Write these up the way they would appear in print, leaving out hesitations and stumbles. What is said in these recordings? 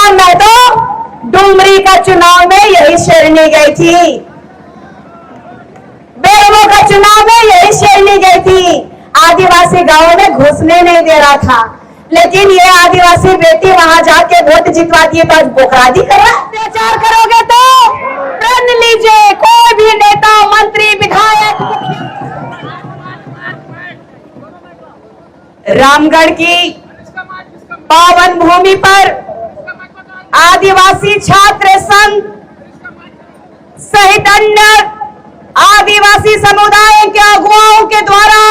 जयराम महतो डुमरी का चुनाव में यही शेरनी गई थी, बेरमो का चुनाव में यही शेरनी गई थी। आदिवासी गांवों में घुसने नहीं दे रहा था, लेकिन ये आदिवासी बेटी वहां जाके वोट जितवा दिए तो आज बोखरादी कर रहा है। प्रचार करोगे तो प्रण लीजिए, कोई भी नेता, मंत्री, विधायक, रामगढ़ की पावन भूमि पर आदिवासी छात्र संघ सहित अन्य आदिवासी समुदाय के अगुवाओं के द्वारा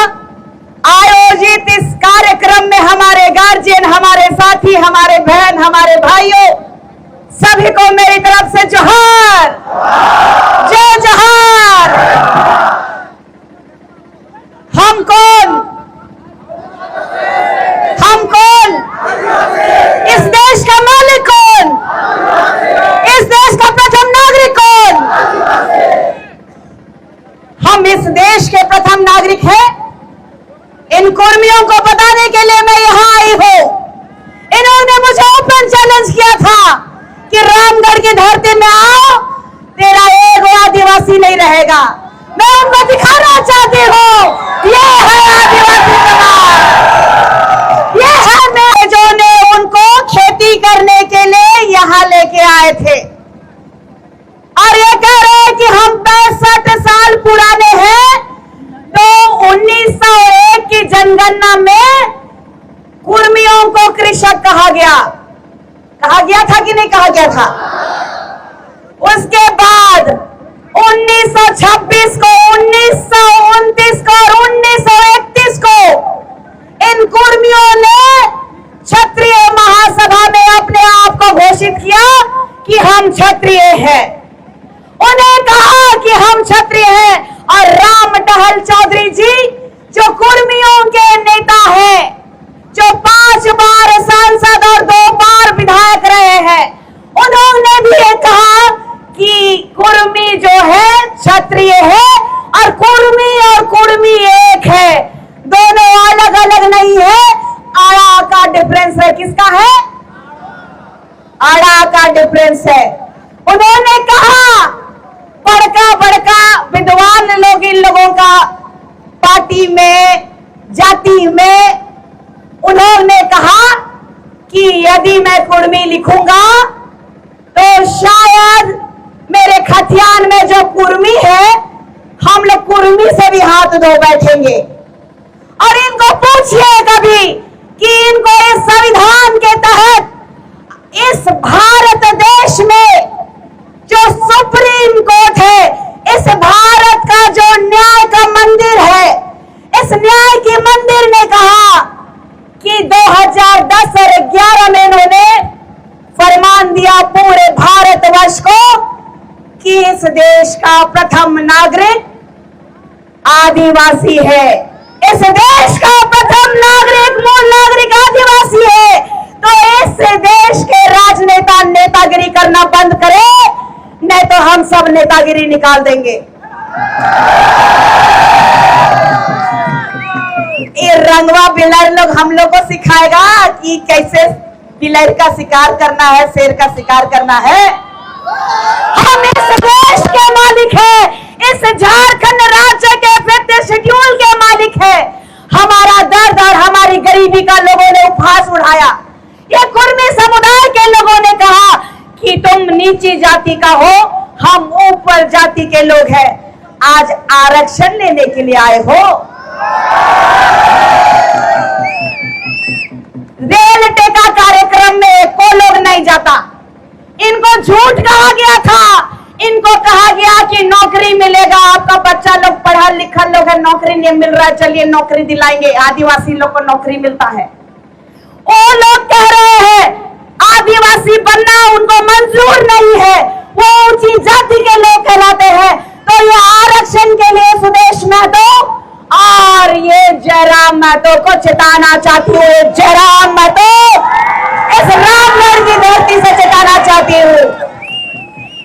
आयोजित इस कार्यक्रम में हमारे गार्जियन, हमारे साथी, हमारे बहन, हमारे भाइयों सभी को मेरी तरफ से जोहार, जय जोहार। हम कौन? हम कौन? इस देश का मालिक कौन? इस देश का प्रथम नागरिक कौन? हम इस देश के प्रथम नागरिक हैं। इन कुर्मियों को बताने के लिए मैं यहां आई हूं। इन्होंने मुझे ओपन चैलेंज किया था कि रामगढ़ की धरती में आओ, तेरा एक आदिवासी नहीं रहेगा। मैं उनको दिखाना चाहती हूं, ये है आदिवासी समाज, ये है मैं जो ने उनको खेती करने के लिए यहां लेके आए थे और ये कह रहे हैं कि हम 65 साल पुराने हैं। तो 1901 की जनगणना में कुर्मियों को कृषक कहा गया था कि नहीं कहा गया था? उसके बाद 1926 को, 1929 को और 1931 को इन कुर्मियों ने क्षत्रिय महासभा में अपने आप को घोषित किया कि हम क्षत्रिय हैं। उन्हें कहा कि हम क्षत्रिय हैं और राम टहल चौधरी जी जो कुर्मियों के नेता हैं, जो 5 बार सांसद और 2 बार विधायक रहे हैं, उन्होंने भी ये कहा कि कुर्मी जो है क्षत्रिय है और कुर्मी एक है, दोनों अलग अलग नहीं है। आड़ा का डिफरेंस है। किसका है? आड़ा का डिफरेंस है। उन्होंने कहा, बड़का विद्वान लोग इन लोगों का पार्टी में, जाति में, उन्होंने कहा कि यदि मैं कुर्मी लिखूंगा तो शायद मेरे खतियान में जो कुर्मी है, हम लोग कुर्मी से भी हाथ धो बैठेंगे। और इनको पूछिए कभी कि इनको इस संविधान के तहत इस भारत देश में जो सुप्रीम कोर्ट है, इस भारत का जो न्याय का मंदिर है, इस न्याय के मंदिर ने कहा कि 2010 और 11 में इन्होंने फरमान दिया पूरे भारतवर्ष को कि इस देश का प्रथम नागरिक आदिवासी है। इस देश का प्रथम नागरिक, मूल नागरिक आदिवासी है। तो इस देश के राजनेता नेतागिरी करना बंद करे, नहीं तो हम सब नेतागिरी निकाल देंगे। ये रंगवा बिलर लोग हम लोग को सिखाएगा कि कैसे बिलर का शिकार करना है, शेर का शिकार करना है। हम इस देश के मालिक है, इस झारखंड राज्य के 5th शेड्यूल के मालिक है। हमारा दर्द और हमारी गरीबी का लोगों ने उपहास उठाया। ये कुर्मी समुदाय के लोगों ने कहा कि तुम नीची जाति का हो, हम ऊपर जाति के लोग हैं। आज आरक्षण लेने के लिए आए हो। रेल टेका कार्यक्रम में कोई लोग नहीं जाता। इनको झूठ कहा गया था, इनको कहा गया कि नौकरी मिलेगा, आपका बच्चा लोग पढ़ा लिखा लोग है, नौकरी नहीं मिल रहा है, चलिए नौकरी दिलाएंगे। आदिवासी लोग को नौकरी मिलता है। वो लोग कह रहे हैं आदिवासी बनना उनको मंजूर नहीं है, वो ऊंची जाति के लोग कहलाते हैं। तो ये आरक्षण के लिए सुदेश महतो और ये जयराम महतो को चेताना चाहती हूँ। जयराम महतो इस रामगढ़ की धरती से चेताना चाहती हूँ।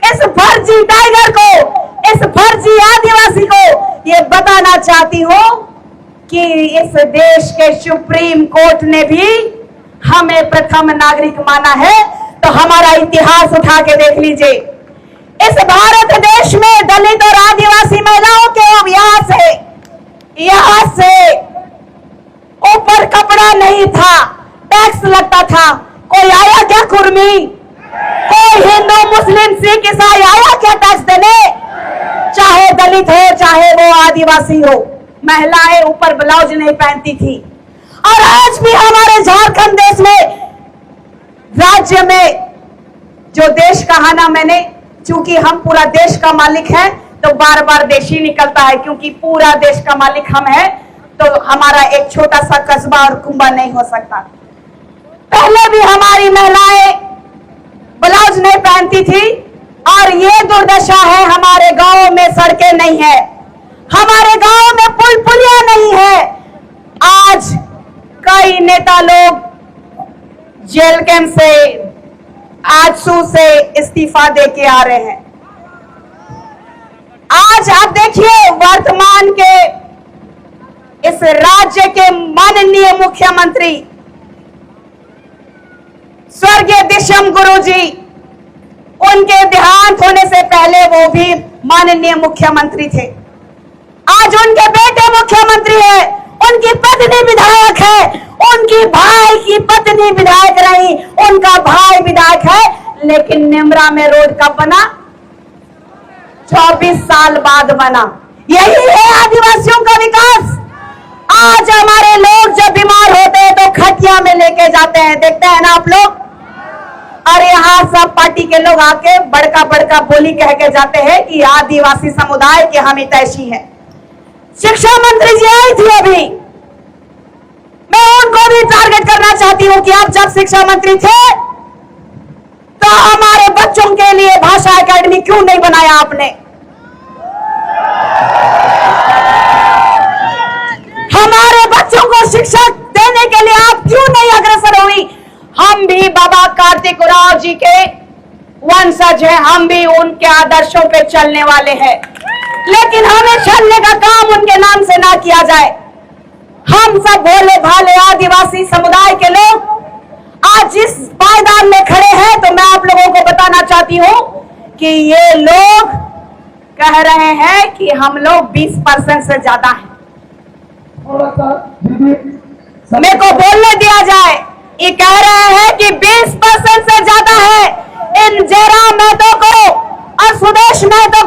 इस फर्जी टाइगर को, इस फर्जी आदिवासी को ये बताना चाहती हूँ कि इस देश के सुप्रीम कोर्ट ने भी हमें प्रथम नागरिक माना है। तो तो हमारा इतिहास उठा के देख लीजिए। इस भारत देश में दलित और आदिवासी महिलाओं के यहाँ से ऊपर कपड़ा नहीं था, टैक्स लगता था। कोई आया क्या कुर्मी? कोई हिंदू मुस्लिम सिख ईसाई आया क्या टैक्स देने? चाहे दलित हो चाहे वो आदिवासी हो, महिलाएं ऊपर ब्लाउज नहीं पहनती थी। और आज भी हमारे झारखंड देश में, राज्य में, जो देश कहा ना मैंने, चूंकि हम पूरा देश का मालिक हैं तो बार बार देश ही निकलता है, क्योंकि पूरा देश का मालिक हम हैं तो हमारा एक छोटा सा कस्बा और कुंबा नहीं हो सकता। पहले भी हमारी महिलाएं ब्लाउज नहीं पहनती थी और ये दुर्दशा है। हमारे गांव में सड़कें नहीं है, हमारे गांव में पुल पुलिया नहीं है। आज कई नेता लोग जेल कैंप से, आजसू से इस्तीफा दे के आ रहे हैं। आज आप देखिए वर्तमान के इस राज्य के माननीय मुख्यमंत्री स्वर्गीय दिशम गुरुजी, उनके देहांत होने से पहले वो भी माननीय मुख्यमंत्री थे। आज उनके बेटे मुख्यमंत्री है, उनकी पत्नी विधायक है, उनकी भाई की पत्नी विधायक रही, उनका भाई विधायक है। लेकिन नेमरा में रोड कब बना? 24 साल बाद बना। यही है आदिवासियों का विकास। आज हमारे लोग जब बीमार होते हैं तो खटिया में लेके जाते हैं, देखते हैं ना आप लोग। और यहाँ सब पार्टी के लोग आके बड़का बड़का बोली कह के जाते हैं कि आदिवासी समुदाय के हम हितैषी हैं। शिक्षा मंत्री जी आई थी अभी, मैं उनको भी टारगेट करना चाहती हूं कि आप जब शिक्षा मंत्री थे तो हमारे बच्चों के लिए भाषा एकेडमी क्यों नहीं बनाया आपने? हमारे बच्चों को शिक्षा देने के लिए आप क्यों नहीं अग्रसर हुई? हम भी बाबा कार्तिक उरांव जी के वंशज हैं, हम भी उनके आदर्शों पे चलने वाले हैं, लेकिन हमें चलने का काम उनके नाम से ना किया जाए। हम सब भोले भाले आदिवासी समुदाय के लोग आज जिस पायदान में खड़े हैं, तो मैं आप लोगों को बताना चाहती हूं कि ये लोग कह रहे हैं कि हम लोग 20% से ज्यादा हैं। मेरे को बोलने दिया जाए। ये कह रहे हैं कि 20% से ज्यादा है इन जयराम महतो को और सुदेश महतो